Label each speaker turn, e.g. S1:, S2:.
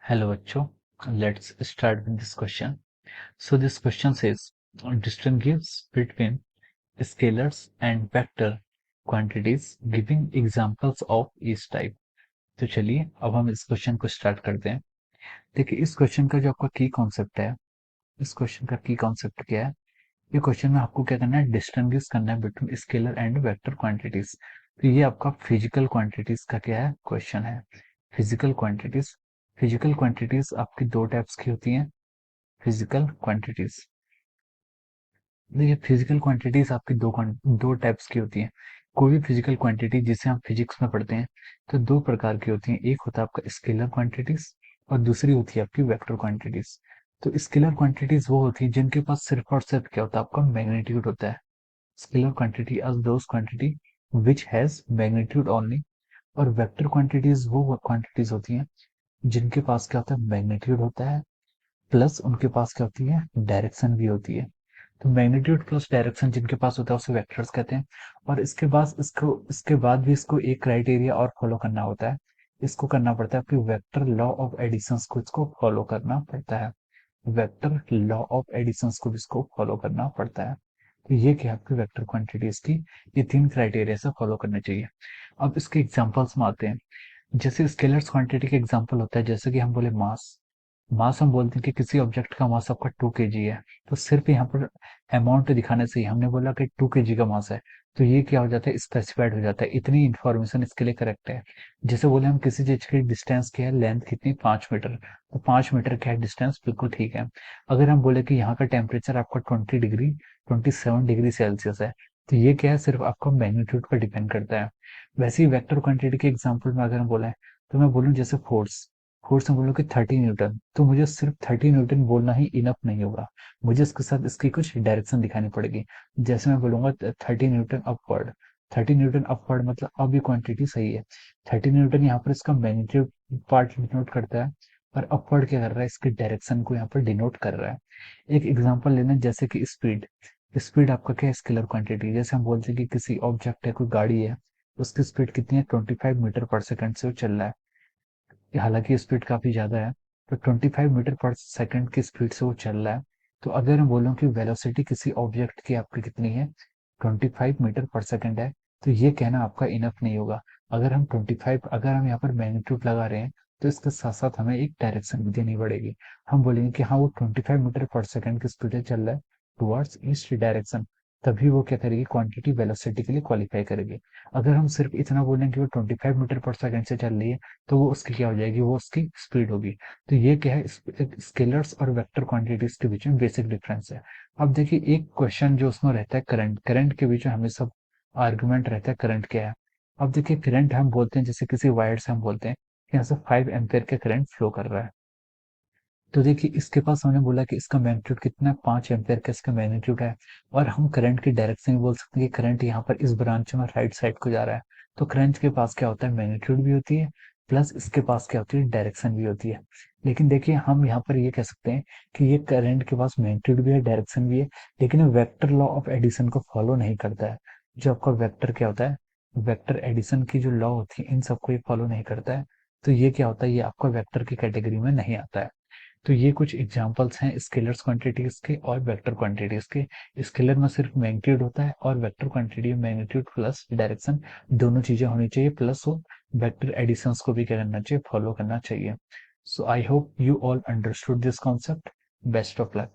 S1: Hello बच्चों, let's start with this question. So this question says, distinguish between scalars and vector quantities giving examples of each type. तो चलिए अब हम इस question को start करते हैं। देखिए इस क्वेश्चन का जो आपका की कॉन्सेप्ट है, इस क्वेश्चन का की कॉन्सेप्ट क्या है? ये क्वेश्चन में आपको क्या करना है, डिस्टिंग्विश करना है between scalar and vector quantities. तो ये आपका फिजिकल क्वांटिटीज का क्या है, क्वेश्चन है। फिजिकल क्वांटिटीज, फिजिकल क्वांटिटीज आपकी दो टाइप्स की होती हैं। फिजिकल क्वांटिटीज, देखिए फिजिकल क्वांटिटीज आपकी दो टाइप्स की होती हैं। कोई भी फिजिकल क्वांटिटी जिसे हम फिजिक्स में पढ़ते हैं तो दो प्रकार की होती हैं। एक होता है आपका स्केलर क्वांटिटीज और दूसरी होती है आपकी वेक्टर क्वांटिटीज। तो स्केलर क्वांटिटीज वो होती है जिनके पास सिर्फ और सिर्फ क्या होता है, आपका मैग्नीट्यूड होता है। Scalar quantity as those quantity which has magnitude only। और वेक्टर क्वांटिटीज वो क्वांटिटीज होती हैं जिनके पास क्या होता है, मैग्नीट्यूड होता है प्लस उनके पास क्या होती है, डायरेक्शन भी होती है। तो मैग्नीट्यूड प्लस डायरेक्शन जिनके पास होता है उसे वेक्टर्स कहते हैं। और इसके बाद भी इसको एक क्राइटेरिया और फॉलो करना होता है। इसको करना पड़ता है कि वेक्टर लॉ ऑफ एडिशंस को इसको फॉलो करना पड़ता है। वेक्टर लॉ ऑफ एडिशंस को भी इसको फॉलो करना पड़ता है। तो ये क्या आपकी वेक्टर क्वांटिटीज की ये तीन क्राइटेरिया से फॉलो करने चाहिए। अब इसके एग्जांपल्स में आते हैं। जैसे स्केलर्स क्वांटिटी के एग्जांपल होता है, जैसे कि हम बोले मास। मास हम बोलते हैं कि किसी ऑब्जेक्ट का मास आपका 2 kg है। तो सिर्फ यहाँ पर अमाउंट दिखाने से ही हमने बोला कि 2 kg का मास है, तो ये क्या हो जाता है, स्पेसिफाइड हो जाता है। इतनी इंफॉर्मेशन इसके लिए करेक्ट है। जैसे बोले हम किसी चीज की डिस्टेंस क्या है, लेंथ कितनी, 5 मीटर, तो 5 मीटर क्या है डिस्टेंस, बिल्कुल ठीक है। अगर हम बोले कि यहाँ का टेम्परेचर आपका 20 डिग्री 27 डिग्री सेल्सियस है, तो ये क्या है, सिर्फ आपका मैग्नीट्यूड पर डिपेंड करता है। वैसे ही वेक्टर क्वांटिटी के एग्जांपल में अगर हम बोले तो मैं बोलूँ जैसे फोर्स, फोर्स में बोलूँ कि 30 न्यूटन, तो मुझे सिर्फ 30 न्यूटन बोलना ही इनफ नहीं होगा। मुझे इसके साथ इसकी कुछ डायरेक्शन दिखानी पड़ेगी। जैसे मैं बोलूंगा 30 न्यूटन अपवर्ड, 30 न्यूटन अपवर्ड मतलब अब ये क्वांटिटी सही है। 30 न्यूटन यहाँ पर इसका मैग्नीट्यूड पार्ट डिनोट करता है, और अपवर्ड क्या कर रहा है, इसके डायरेक्शन को यहाँ पर डिनोट कर रहा है। एक एग्जांपल लेना, जैसे कि स्पीड। स्पीड आपका क्या है, स्केलर क्वांटिटी। जैसे हम बोलते हैं कि किसी ऑब्जेक्ट है, कोई गाड़ी है, उसकी स्पीड कितनी है, 25 मीटर पर सेकंड से वो चल रहा है। हालांकि स्पीड काफी ज्यादा है, तो 25 मीटर पर सेकंड की स्पीड से वो चल रहा है। तो अगर हम बोलों कि वेलोसिटी किसी ऑब्जेक्ट की आपकी कितनी है, 25 मीटर पर सेकंड है, तो ये कहना आपका इनफ नहीं होगा। अगर हम यहाँ पर मैग्नीट्यूड लगा रहे हैं, तो इसके साथ साथ हमें एक डायरेक्शन भी देनी पड़ेगी। हम बोलेंगे कि हाँ वो 25 मीटर पर सेकंड की स्पीड से चल रहा है टुवर्ड्स ईस्ट डायरेक्शन, तभी वो क्या करेगी, क्वांटिटी वेलोसिटी के लिए क्वालिफाई करेगी। अगर हम सिर्फ इतना बोलें कि वो 25 मीटर पर सेकंड से चल रही है, तो वो उसकी क्या हो जाएगी, वो उसकी स्पीड होगी। तो ये क्या है, स्केलर्स और वेक्टर क्वांटिटीज के बीच में बेसिक डिफरेंस है। अब देखिए एक क्वेश्चन जो उसमें रहता है, करंट, करंट के बीच में हमें सब आर्गुमेंट रहता है, करंट क्या है। अब देखिए करंट हम बोलते हैं, जैसे किसी वायर से हम बोलते हैं कि यहाँ से 5 एम्पेयर का करंट फ्लो कर रहा है। तो देखिए इसके पास हमने बोला कि इसका मैग्नीट्यूड कितना है, 5 एम्पेयर का इसका मैग्नीट्यूड है। और हम करंट की डायरेक्शन भी बोल सकते हैं कि करंट यहाँ पर इस ब्रांच में राइट साइड को जा रहा है। तो करंट के पास क्या होता है, मैग्नीट्यूड भी होती है प्लस इसके पास क्या होती है, डायरेक्शन भी होती है। लेकिन देखिए हम यहाँ पर ये कह सकते हैं कि ये करंट के पास मैग्नीट्यूड भी है, डायरेक्शन भी है, लेकिन वेक्टर लॉ ऑफ एडिशन को फॉलो नहीं करता है। जो आपका वेक्टर क्या होता है, वेक्टर एडिशन की जो लॉ होती है इन सबको ये फॉलो नहीं करता है। तो ये क्या होता है, ये आपका वेक्टर की कैटेगरी में नहीं आता है। तो ये कुछ एग्जांपल्स हैं स्केलर्स क्वांटिटीज के और वेक्टर क्वांटिटीज के। स्केलर में सिर्फ मैग्नीट्यूड होता है और वेक्टर क्वांटिटी में मैग्नीट्यूड प्लस डायरेक्शन दोनों चीजें होनी चाहिए, प्लस वो वेक्टर एडिशंस को भी क्या करना चाहिए, फॉलो करना चाहिए। So I hope you all understood this concept. Best of luck.